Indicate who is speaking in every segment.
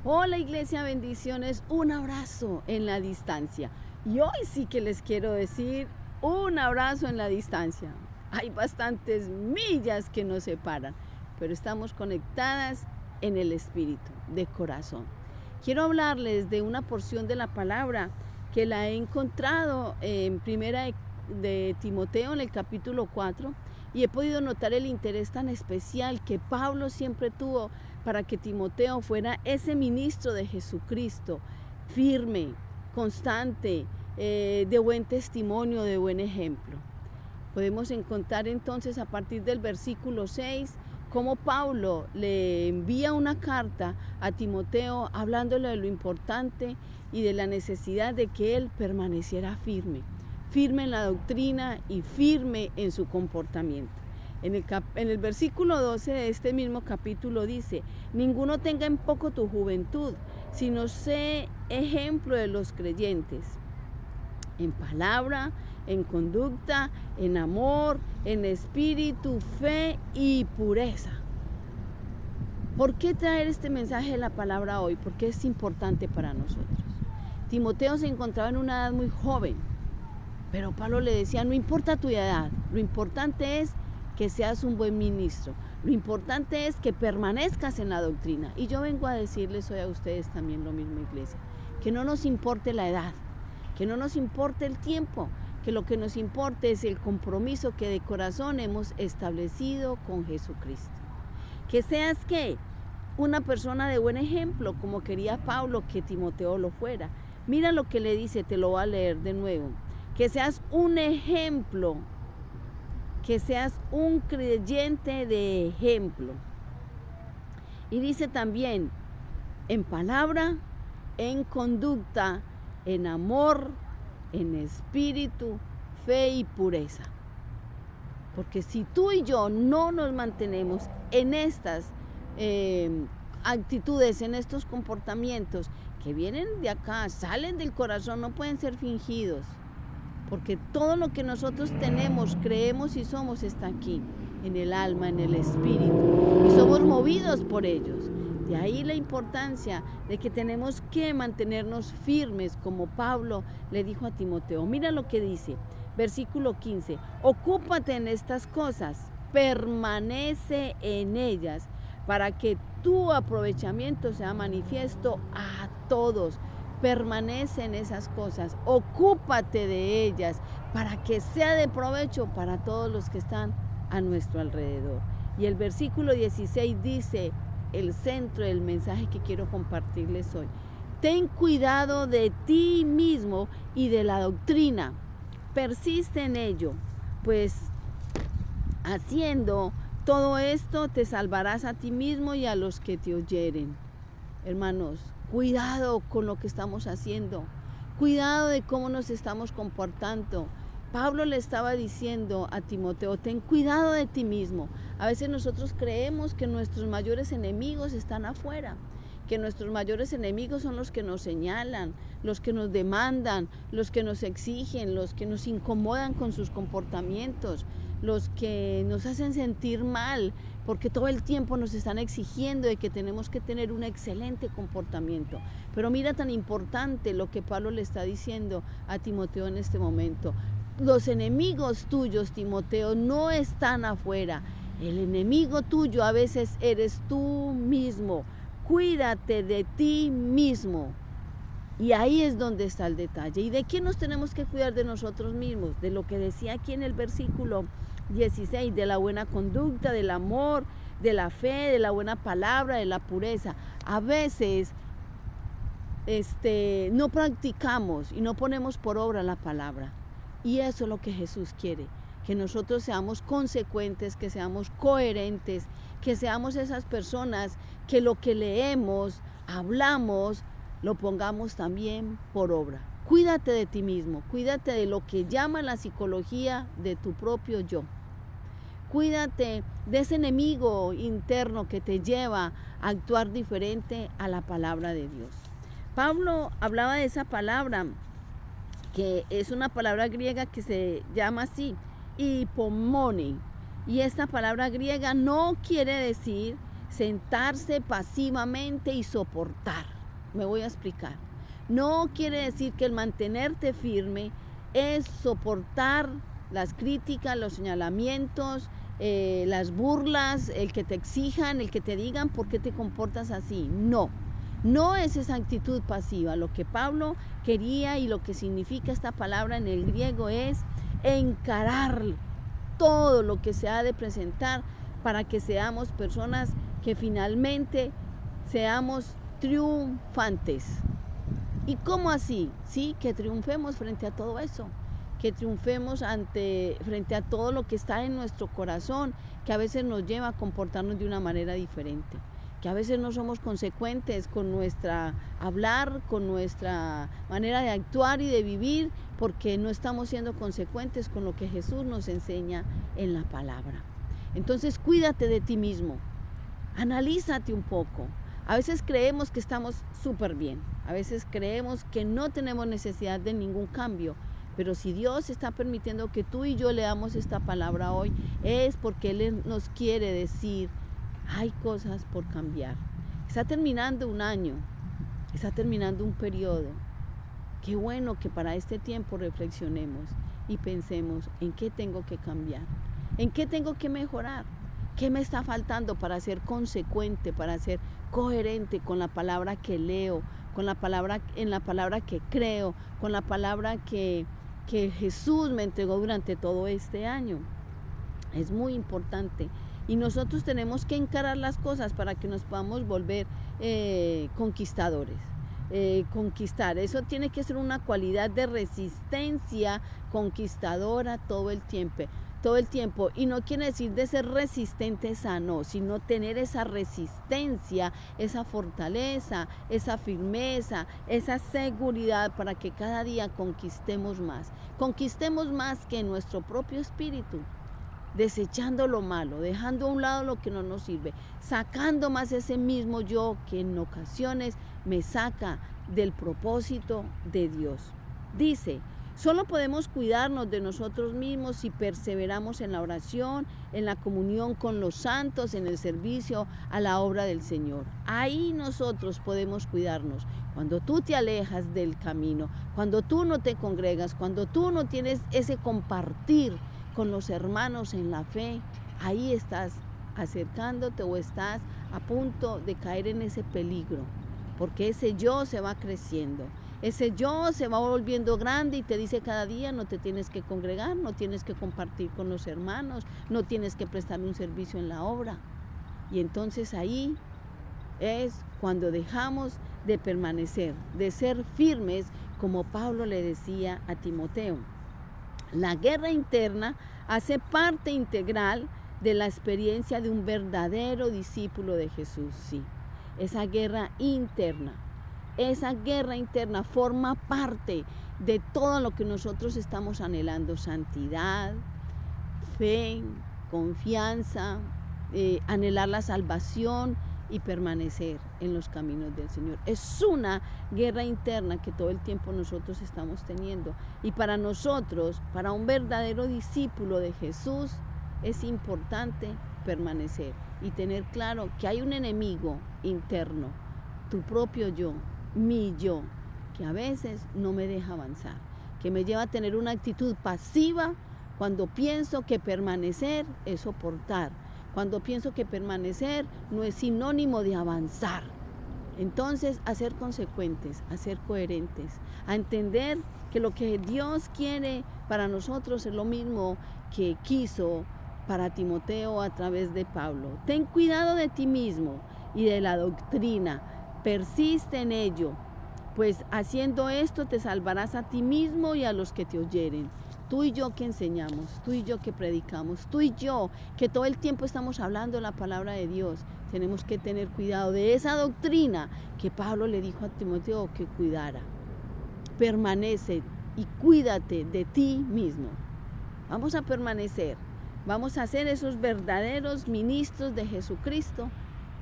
Speaker 1: Hola Iglesia, bendiciones, un abrazo en la distancia. Y hoy sí que les quiero decir un abrazo en la distancia. Hay bastantes millas que nos separan, pero estamos conectadas en el espíritu, de corazón. Quiero hablarles de una porción de la palabra que la he encontrado en primera de Timoteo en el capítulo 4 y he podido notar el interés tan especial que Pablo siempre tuvo para que Timoteo fuera ese ministro de Jesucristo, firme, constante, de buen testimonio, de buen ejemplo. Podemos encontrar entonces a partir del versículo 6 cómo Pablo le envía una carta a Timoteo hablándole de lo importante y de la necesidad de que él permaneciera firme, firme en la doctrina y firme en su comportamiento. En el versículo 12 de este mismo capítulo dice: ninguno tenga en poco tu juventud, sino sé ejemplo de los creyentes, en palabra, en conducta, en amor, en espíritu, fe y pureza. ¿Por qué traer este mensaje de la palabra hoy? Porque es importante para nosotros. Timoteo se encontraba en una edad muy joven, pero Pablo le decía: no importa tu edad, lo importante es que seas un buen ministro. Lo importante es que permanezcas en la doctrina. Y yo vengo a decirles hoy a ustedes también lo mismo, Iglesia, que no nos importe la edad, que no nos importe el tiempo, que lo que nos importe es el compromiso que de corazón hemos establecido con Jesucristo. Que seas ¿qué? Una persona de buen ejemplo, como quería Pablo que Timoteo lo fuera. Mira lo que le dice, te lo voy a leer de nuevo. Que seas un ejemplo, que seas un creyente de ejemplo. Y dice también, en palabra, en conducta, en amor, en espíritu, fe y pureza. Porque si tú y yo no nos mantenemos en estas actitudes, en estos comportamientos que vienen de acá, salen del corazón, no pueden ser fingidos. Porque todo lo que nosotros tenemos, creemos y somos está aquí, en el alma, en el espíritu, y somos movidos por ellos. De ahí la importancia de que tenemos que mantenernos firmes, como Pablo le dijo a Timoteo. Mira lo que dice, versículo 15, ocúpate en estas cosas, permanece en ellas, para que tu aprovechamiento sea manifiesto a todos. Permanece en esas cosas, ocúpate de ellas, para que sea de provecho para todos los que están a nuestro alrededor. Y el versículo 16 dice, el centro del mensaje que quiero compartirles hoy: ten cuidado de ti mismo y de la doctrina, persiste en ello, pues haciendo todo esto te salvarás a ti mismo y a los que te oyeren. Hermanos, cuidado con lo que estamos haciendo, cuidado de cómo nos estamos comportando. Pablo le estaba diciendo a Timoteo, ten cuidado de ti mismo. A veces nosotros creemos que nuestros mayores enemigos están afuera, que nuestros mayores enemigos son los que nos señalan, los que nos demandan, los que nos exigen, los que nos incomodan con sus comportamientos, los que nos hacen sentir mal, porque todo el tiempo nos están exigiendo de que tenemos que tener un excelente comportamiento. Pero mira tan importante lo que Pablo le está diciendo a Timoteo en este momento. Los enemigos tuyos, Timoteo, no están afuera. El enemigo tuyo a veces eres tú mismo. Cuídate de ti mismo. Y ahí es donde está el detalle. ¿Y de qué nos tenemos que cuidar? De nosotros mismos, de lo que decía aquí en el versículo 16, de la buena conducta, del amor, de la fe, de la buena palabra, de la pureza. A veces no practicamos y no ponemos por obra la palabra. Y eso es lo que Jesús quiere, que nosotros seamos consecuentes, que seamos coherentes, que seamos esas personas que lo que leemos, hablamos, lo pongamos también por obra. Cuídate de ti mismo, cuídate de lo que llama la psicología de tu propio yo. Cuídate de ese enemigo interno que te lleva a actuar diferente a la palabra de Dios. Pablo hablaba de esa palabra, que es una palabra griega que se llama así, hipomone. Y esta palabra griega no quiere decir sentarse pasivamente y soportar. Me voy a explicar. No quiere decir que el mantenerte firme es soportar las críticas, los señalamientos, las burlas, el que te exijan, el que te digan por qué te comportas así. No, no es esa actitud pasiva. Lo que Pablo quería y lo que significa esta palabra en el griego es encarar todo lo que se ha de presentar para que seamos personas que finalmente seamos triunfantes. ¿Y cómo así? Sí, que triunfemos frente a todo eso, que triunfemos frente a todo lo que está en nuestro corazón, que a veces nos lleva a comportarnos de una manera diferente, que a veces no somos consecuentes con nuestra hablar, con nuestra manera de actuar y de vivir, porque no estamos siendo consecuentes con lo que Jesús nos enseña en la palabra. Entonces, cuídate de ti mismo, analízate un poco. A veces creemos que estamos súper bien, a veces creemos que no tenemos necesidad de ningún cambio, pero si Dios está permitiendo que tú y yo leamos esta palabra hoy, es porque Él nos quiere decir, hay cosas por cambiar. Está terminando un año, está terminando un periodo. Qué bueno que para este tiempo reflexionemos y pensemos en qué tengo que cambiar, en qué tengo que mejorar. ¿Qué me está faltando para ser consecuente, para ser coherente con la palabra que leo, con la palabra que creo, con la palabra que Jesús me entregó durante todo este año? Es muy importante. Y nosotros tenemos que encarar las cosas para que nos podamos volver conquistadores. Conquistar, eso tiene que ser una cualidad de resistencia conquistadora todo el tiempo, y no quiere decir de ser resistentes a no, sino tener esa resistencia, esa fortaleza, esa firmeza, esa seguridad para que cada día conquistemos más que nuestro propio espíritu, desechando lo malo, dejando a un lado lo que no nos sirve, sacando más ese mismo yo que en ocasiones me saca del propósito de Dios. Dice, solo podemos cuidarnos de nosotros mismos si perseveramos en la oración, en la comunión con los santos, en el servicio a la obra del Señor. Ahí nosotros podemos cuidarnos. Cuando tú te alejas del camino, cuando tú no te congregas, cuando tú no tienes ese compartir con los hermanos en la fe, ahí estás acercándote o estás a punto de caer en ese peligro, porque ese yo se va creciendo. Ese yo se va volviendo grande y te dice cada día no te tienes que congregar, no tienes que compartir con los hermanos, no tienes que prestar un servicio en la obra. Y entonces ahí es cuando dejamos de permanecer, de ser firmes, como Pablo le decía a Timoteo. La guerra interna hace parte integral de la experiencia de un verdadero discípulo de Jesús, sí. Esa guerra interna forma parte de todo lo que nosotros estamos anhelando: santidad, fe, confianza, anhelar la salvación y permanecer en los caminos del Señor. Es una guerra interna que todo el tiempo nosotros estamos teniendo. Y para nosotros, para un verdadero discípulo de Jesús, es importante permanecer y tener claro que hay un enemigo interno, tu propio yo, mi yo, que a veces no me deja avanzar, que me lleva a tener una actitud pasiva cuando pienso que permanecer es soportar, cuando pienso que permanecer no es sinónimo de avanzar. Entonces, a ser consecuentes, a ser coherentes, a entender que lo que Dios quiere para nosotros es lo mismo que quiso para Timoteo a través de Pablo. Ten cuidado de ti mismo y de la doctrina, persiste en ello, pues haciendo esto te salvarás a ti mismo y a los que te oyeren. Tú y yo que enseñamos, tú y yo que predicamos, tú y yo que todo el tiempo estamos hablando la palabra de Dios, tenemos que tener cuidado de esa doctrina que Pablo le dijo a Timoteo que cuidara. Permanece y cuídate de ti mismo. Vamos a permanecer, vamos a ser esos verdaderos ministros de Jesucristo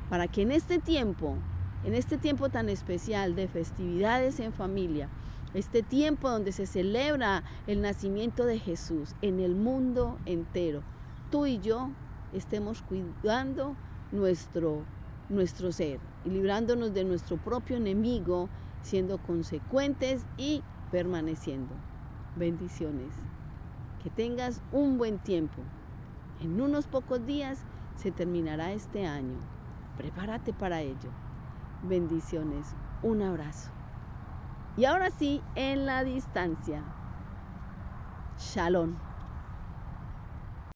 Speaker 1: para que en este tiempo tan especial de festividades en familia, este tiempo donde se celebra el nacimiento de Jesús en el mundo entero, tú y yo estemos cuidando nuestro nuestro ser y librándonos de nuestro propio enemigo, siendo consecuentes y permaneciendo. Bendiciones. Que tengas un buen tiempo. En unos pocos días se terminará este año. Prepárate para ello. Bendiciones. Un abrazo. Y ahora sí, en la distancia. Shalom.